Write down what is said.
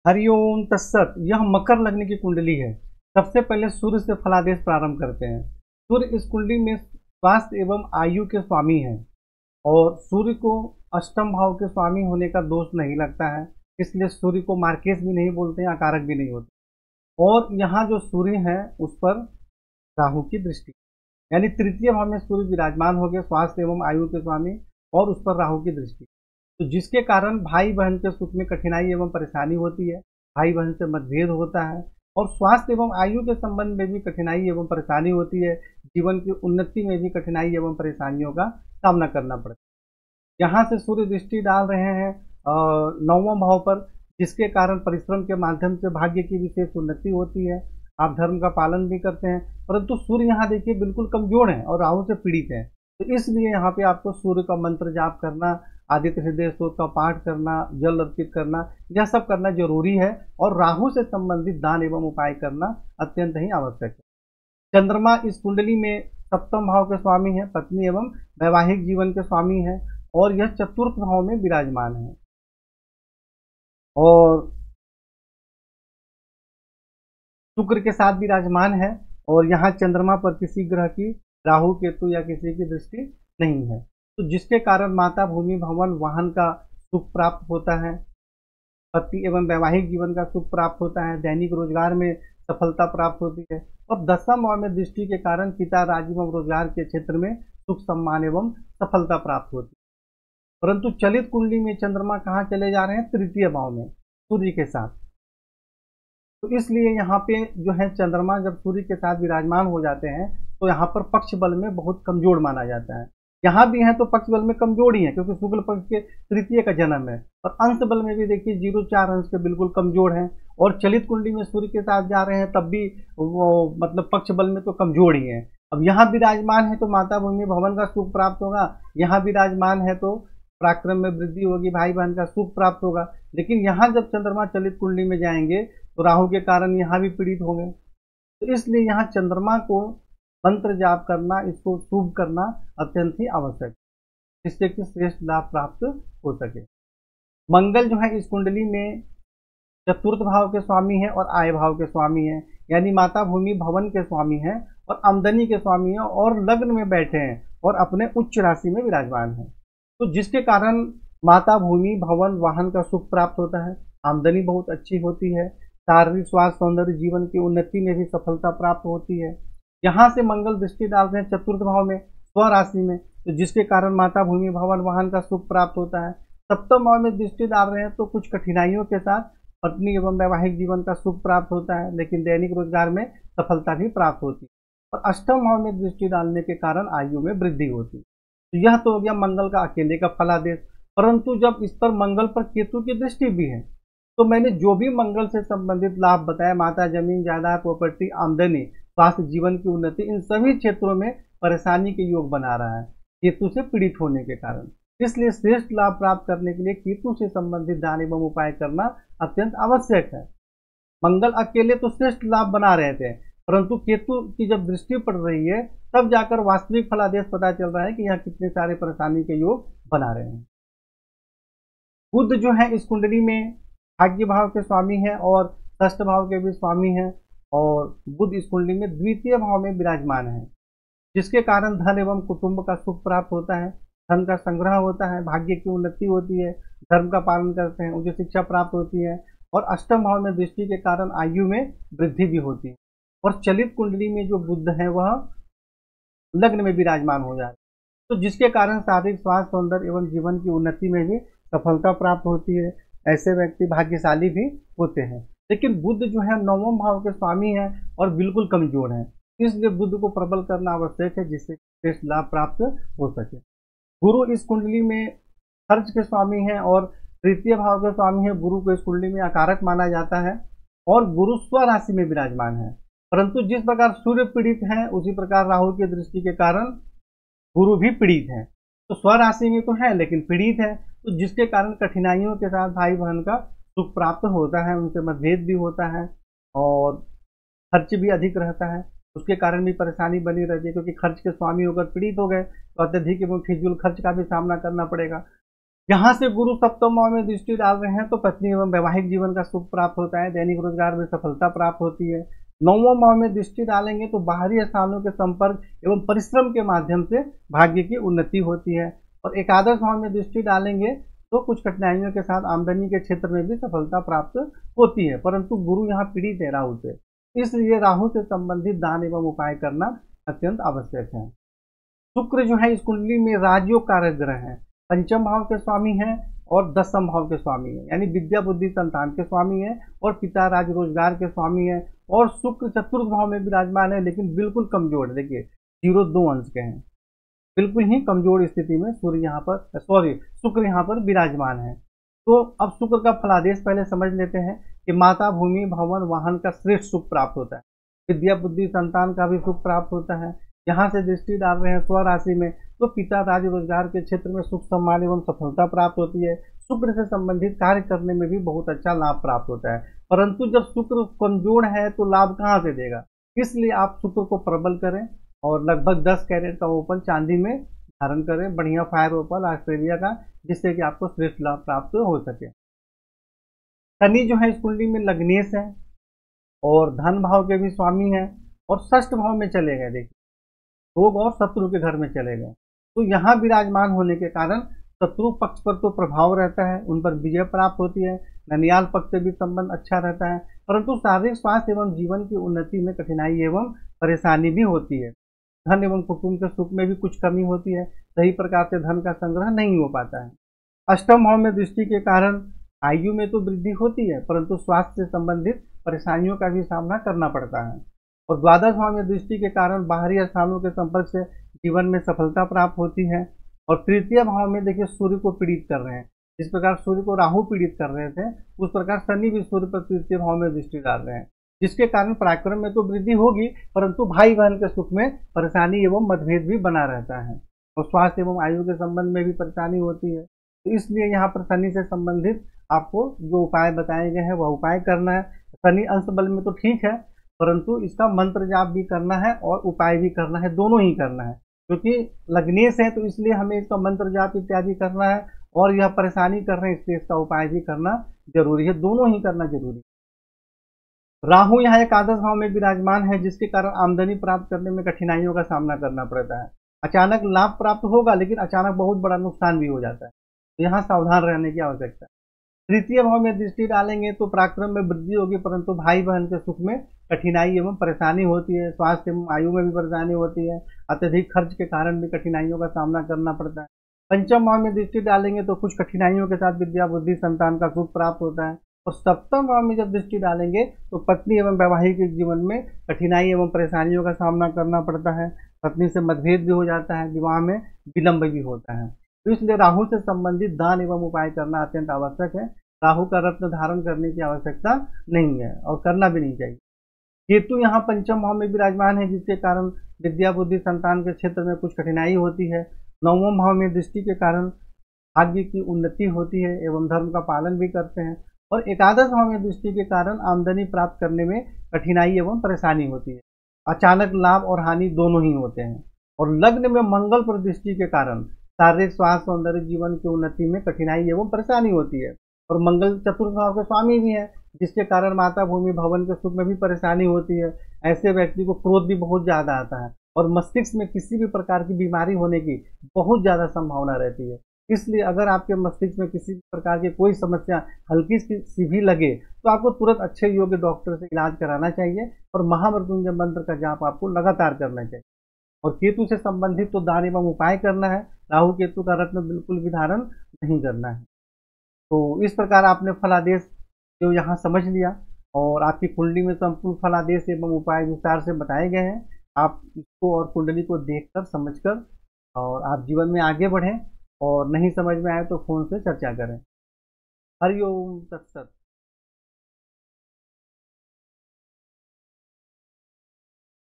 हरिओम तत्सत। यह मकर लग्न की कुंडली है। सबसे पहले सूर्य से फलादेश प्रारंभ करते हैं। सूर्य इस कुंडली में स्वास्थ्य एवं आयु के स्वामी हैं और सूर्य को अष्टम भाव के स्वामी होने का दोष नहीं लगता है, इसलिए सूर्य को मार्केश भी नहीं बोलते हैं, आकारक भी नहीं होते। और यहाँ जो सूर्य है उस पर राहु की दृष्टि, यानी तृतीय भाव में सूर्य विराजमान हो गए, स्वास्थ्य एवं आयु के स्वामी, और उस पर राहु की दृष्टि, तो जिसके कारण भाई बहन के सुख में कठिनाई एवं परेशानी होती है, भाई बहन से मतभेद होता है और स्वास्थ्य एवं आयु के संबंध में भी कठिनाई एवं परेशानी होती है। जीवन की उन्नति में भी कठिनाई एवं परेशानियों का सामना करना पड़ता है। यहाँ से सूर्य दृष्टि डाल रहे हैं नौवां भाव पर, जिसके कारण परिश्रम के माध्यम से भाग्य की विशेष उन्नति होती है। आप धर्म का पालन भी करते हैं, परंतु सूर्य यहाँ देखिए बिल्कुल कमजोर है और राहु से पीड़ित है, तो इसलिए यहाँ पे आपको सूर्य का मंत्र जाप करना, आदित्य हृदय स्तोत्र का पाठ करना, जल अर्पित करना, यह सब करना जरूरी है और राहु से संबंधित दान एवं उपाय करना अत्यंत ही आवश्यक है। चंद्रमा इस कुंडली में सप्तम भाव के स्वामी है, पत्नी एवं वैवाहिक जीवन के स्वामी है और यह चतुर्थ भाव में विराजमान है। और शुक्र के साथ विराजमान है और यहाँ चंद्रमा पर किसी ग्रह की, राहु केतु या किसी की दृष्टि नहीं है, तो जिसके कारण माता भूमि भवन वाहन का सुख प्राप्त होता है, पति एवं वैवाहिक जीवन का सुख प्राप्त होता है, दैनिक रोजगार में सफलता प्राप्त होती है और दसम भाव में दृष्टि के कारण पिता राज्य एवं रोजगार के क्षेत्र में सुख सम्मान एवं सफलता प्राप्त होती है। परंतु चलित कुंडली में चंद्रमा कहाँ चले जा रहे हैं? तृतीय भाव में सूर्य के साथ, तो इसलिए यहाँ पे जो है चंद्रमा जब सूर्य के साथ विराजमान हो जाते हैं तो यहाँ पर पक्ष बल में बहुत कमजोर माना जाता है। यहाँ भी है तो पक्ष बल में कमजोर ही है क्योंकि शुक्ल पक्ष के तृतीय का जन्म है, और अंश बल में भी देखिए 0-4 अंश के बिल्कुल कमजोर है। और चलित कुंडली में सूर्य के साथ जा रहे हैं तब भी वो मतलब पक्ष बल में तो कमजोर ही है। अब यहाँ विराजमान है तो माता भूमि भवन का सुख प्राप्त होगा, यहाँ विराजमान है तो पराक्रम में वृद्धि होगी, भाई बहन का सुख प्राप्त होगा। लेकिन यहाँ जब चंद्रमा चलित कुंडली में जाएंगे तो राहु के कारण यहाँ भी पीड़ित होंगे, तो इसलिए यहाँ चंद्रमा को मंत्र जाप करना, इसको शुभ करना अत्यंत ही आवश्यक, जिससे कि श्रेष्ठ लाभ प्राप्त हो सके। मंगल जो है इस कुंडली में चतुर्थ भाव के स्वामी है और आय भाव के स्वामी है, यानी माता भूमि भवन के स्वामी है और आमदनी के स्वामी है और लग्न में बैठे हैं और अपने उच्च राशि में विराजमान है, तो जिसके कारण माता भूमि भवन वाहन का सुख प्राप्त होता है, आमदनी बहुत अच्छी होती है, शारीरिक स्वास्थ्य सौंदर्य जीवन की उन्नति में भी सफलता प्राप्त होती है। यहाँ से मंगल दृष्टि डालते हैं चतुर्थ भाव में स्व राशि में, तो जिसके कारण माता भूमि भवन वाहन का सुख प्राप्त होता है। सप्तम भाव में दृष्टि डाल रहे हैं तो कुछ कठिनाइयों के साथ पत्नी एवं वैवाहिक जीवन का सुख प्राप्त होता है, लेकिन दैनिक रोजगार में सफलता भी प्राप्त होती है। और अष्टम भाव में दृष्टि डालने के कारण आयु में वृद्धि होती है। तो यह तो हो गया मंगल का अकेले का फलादेश, परंतु जब इस पर मंगल पर केतु की दृष्टि भी है तो मैंने जो भी मंगल से संबंधित लाभ बताया, माता जमीन जायदाद प्रॉपर्टी आमदनी स्वास्थ्य जीवन की उन्नति, इन सभी क्षेत्रों में परेशानी के योग बना रहा है केतु से पीड़ित होने के कारण। इसलिए श्रेष्ठ लाभ प्राप्त करने के लिए केतु से संबंधित दान एवं उपाय करना अत्यंत आवश्यक है। मंगल अकेले तो श्रेष्ठ लाभ बना रहे थे, परंतु केतु की जब दृष्टि पड़ रही है तब जाकर वास्तविक फलादेश पता चल रहा है कि यहाँ कितने सारे परेशानी के योग बना रहे हैं। बुध जो है इस कुंडली में भाग्य भाव के स्वामी है और षष्ठ भाव के भी स्वामी है, और बुध इस कुंडली में द्वितीय भाव में विराजमान है, जिसके कारण धन एवं कुटुंब का सुख प्राप्त होता है, धन का संग्रह होता है, भाग्य की उन्नति होती है, धर्म का पालन करते हैं, उच्च शिक्षा प्राप्त होती है और अष्टम भाव में दृष्टि के कारण आयु में वृद्धि भी होती है। और चलित कुंडली में जो बुध है वह लग्न में विराजमान हो जाए, तो जिसके कारण शारीरिक स्वास्थ्य सौंदर्य एवं जीवन की उन्नति में भी सफलता प्राप्त होती है। ऐसे व्यक्ति भाग्यशाली भी होते हैं। लेकिन बुध जो है नवम भाव के स्वामी है और बिल्कुल कमजोर है, इसलिए बुध को प्रबल करना आवश्यक है जिससे श्रेष्ठ लाभ प्राप्त हो सके। गुरु इस कुंडली में खर्च के स्वामी है और तृतीय भाव के स्वामी है। गुरु को इस कुंडली में अकारक माना जाता है और गुरु स्व राशि में विराजमान है, परंतु जिस प्रकार सूर्य पीड़ित है उसी प्रकार राहु की दृष्टि के कारण गुरु भी पीड़ित है, तो स्व राशि में तो है लेकिन पीड़ित है, तो जिसके कारण कठिनाइयों के साथ भाई बहन का सुख प्राप्त होता है, उनसे मतभेद भी होता है और खर्च भी अधिक रहता है, उसके कारण भी परेशानी बनी रहती है क्योंकि खर्च के स्वामी होकर पीड़ित हो गए तो अत्यधिक एवं फिजूल खर्च का भी सामना करना पड़ेगा। यहाँ से गुरु सप्तम भाव में दृष्टि डाल रहे हैं तो पत्नी एवं वैवाहिक जीवन का सुख प्राप्त होता है, दैनिक रोजगार में सफलता प्राप्त होती है। नौवां भाव में दृष्टि डालेंगे तो बाहरी स्थानों के संपर्क एवं परिश्रम के माध्यम से भाग्य की उन्नति होती है। और एकादश भाव में दृष्टि डालेंगे तो कुछ कठिनाइयों के साथ आमदनी के क्षेत्र में भी सफलता प्राप्त होती है, परंतु गुरु यहाँ पीड़ित है राहु से, इसलिए राहु से संबंधित दान एवं उपाय करना अत्यंत आवश्यक है। शुक्र जो है इस कुंडली में राजयोग कारक ग्रह है, पंचम भाव के स्वामी हैं और दसम भाव के स्वामी है, यानी विद्या बुद्धि संतान के स्वामी है और पिता राज रोजगार के स्वामी है। और शुक्र चतुर्थ भाव में विराजमान है, लेकिन बिल्कुल कमजोर, देखिए 0.2 अंश के हैं, बिल्कुल ही कमजोर स्थिति में शुक्र यहाँ पर विराजमान है। तो अब शुक्र का फलादेश पहले समझ लेते हैं कि माता भूमि भवन वाहन का श्रेष्ठ सुख प्राप्त होता है, विद्या बुद्धि संतान का भी सुख प्राप्त होता है। यहाँ से दृष्टि डाल रहे हैं स्वराशि में तो पिता राज रोजगार के क्षेत्र में सुख सम्मान एवं सफलता प्राप्त होती है। शुक्र से संबंधित कार्य करने में भी बहुत अच्छा लाभ प्राप्त होता है, परंतु जब शुक्र कमजोर है तो लाभ कहाँ से देगा, इसलिए आप शुक्र को प्रबल करें और लगभग 10 कैरेट का ओपल चांदी में धारण करें, बढ़िया फायर ओपल ऑस्ट्रेलिया का, जिससे कि आपको श्रेष्ठ लाभ प्राप्त हो सके। शनि जो है इस कुंडली में लग्नेश है और धन भाव के भी स्वामी है और षष्ठ भाव में चले गए, देखिए रोग और शत्रु के घर में चले गए, तो यहाँ विराजमान होने के कारण शत्रु पक्ष पर तो प्रभाव रहता है, उन पर विजय प्राप्त होती है, ननियाल पक्ष से भी संबंध अच्छा रहता है, परंतु शारीरिक स्वास्थ्य एवं जीवन की उन्नति में कठिनाई एवं परेशानी भी होती है। धन एवं कुटुंब के सुख में भी कुछ कमी होती है, सही प्रकार से धन का संग्रह नहीं हो पाता है। अष्टम भाव में दृष्टि के कारण आयु में तो वृद्धि होती है, परंतु स्वास्थ्य से संबंधित परेशानियों का भी सामना करना पड़ता है। और द्वादश भाव में दृष्टि के कारण बाहरी स्थानों के संपर्क से जीवन में सफलता प्राप्त होती है। और तृतीय भाव में देखिए सूर्य को पीड़ित कर रहे हैं, जिस प्रकार सूर्य को राहु पीड़ित कर रहे थे उस प्रकार शनि भी सूर्य पर तृतीय भाव में दृष्टि डाल रहे हैं, जिसके कारण पराक्रम में तो वृद्धि होगी, परंतु भाई बहन के सुख में परेशानी एवं मतभेद भी बना रहता है और स्वास्थ्य एवं आयु के संबंध में भी परेशानी होती है। तो इसलिए यहाँ पर शनि से संबंधित आपको जो उपाय बताए गए हैं वह उपाय करना है। शनि अंश बल में तो ठीक है, परंतु इसका मंत्र जाप भी करना है और उपाय भी करना है, दोनों ही करना है, क्योंकि लग्नेश है तो इसलिए हमें इसका मंत्र जाप इत्यादि करना है और यह परेशानी कर रहे हैं इसलिए इसका उपाय भी करना जरूरी है, दोनों ही करना जरूरी है। राहु यहाँ एकादश भाव में विराजमान है, जिसके कारण आमदनी प्राप्त करने में कठिनाइयों का सामना करना पड़ता है। अचानक लाभ प्राप्त होगा, लेकिन अचानक बहुत बड़ा नुकसान भी हो जाता है, तो यहाँ सावधान रहने की आवश्यकता है। तृतीय भाव में दृष्टि डालेंगे तो पराक्रम में वृद्धि होगी, परंतु भाई बहन के सुख में कठिनाई एवं परेशानी होती है, स्वास्थ्य एवं आयु में भी परेशानी होती है, अत्यधिक खर्च के कारण भी कठिनाइयों का सामना करना पड़ता है। पंचम भाव में दृष्टि डालेंगे तो कुछ कठिनाइयों के साथ विद्या बुद्धि संतान का सुख प्राप्त होता है। और सप्तम भाव में जब दृष्टि डालेंगे तो पत्नी एवं वैवाहिक जीवन में कठिनाई एवं परेशानियों का सामना करना पड़ता है, पत्नी से मतभेद भी हो जाता है, विवाह में विलंब भी होता है। तो इसलिए राहु से संबंधित दान एवं उपाय करना अत्यंत आवश्यक है। राहु का रत्न धारण करने की आवश्यकता नहीं है और करना भी नहीं चाहिए। केतु यहाँ पंचम भाव में विराजमान है, जिसके कारण विद्या बुद्धि संतान के क्षेत्र में कुछ कठिनाई होती है। नौवें भाव में दृष्टि के कारण भाग्य की उन्नति होती है एवं धर्म का पालन भी करते हैं। और एकादश भाव में दृष्टि के कारण आमदनी प्राप्त करने में कठिनाई एवं परेशानी होती है, अचानक लाभ और हानि दोनों ही होते हैं। और लग्न में मंगल पर दृष्टि के कारण शारीरिक स्वास्थ्य सौंदर्य जीवन की उन्नति में कठिनाई एवं परेशानी होती है। और मंगल चतुर्थ भाव के स्वामी भी है, जिसके कारण माता भूमि भवन के सुख में भी परेशानी होती है। ऐसे व्यक्ति को क्रोध भी बहुत ज्यादा आता है और मस्तिष्क में किसी भी प्रकार की बीमारी होने की बहुत ज्यादा संभावना रहती है। इसलिए अगर आपके मस्तिष्क में किसी प्रकार की कोई समस्या हल्की सी भी लगे तो आपको तुरंत अच्छे योग्य डॉक्टर से इलाज कराना चाहिए और महामृत्युंजय मंत्र का जाप आपको लगातार करना चाहिए। और केतु से संबंधित तो दान एवं उपाय करना है, राहु केतु का रत्न बिल्कुल भी धारण नहीं करना है। तो इस प्रकार आपने फलादेश जो यहाँ समझ लिया और आपकी कुंडली में संपूर्ण फलादेश एवं उपाय विस्तार से बताए गए हैं। आप इसको और कुंडली को देखकर समझकर और आप जीवन में आगे बढ़ें, और नहीं समझ में आए तो फोन से चर्चा करें। हरिओम तत्सत।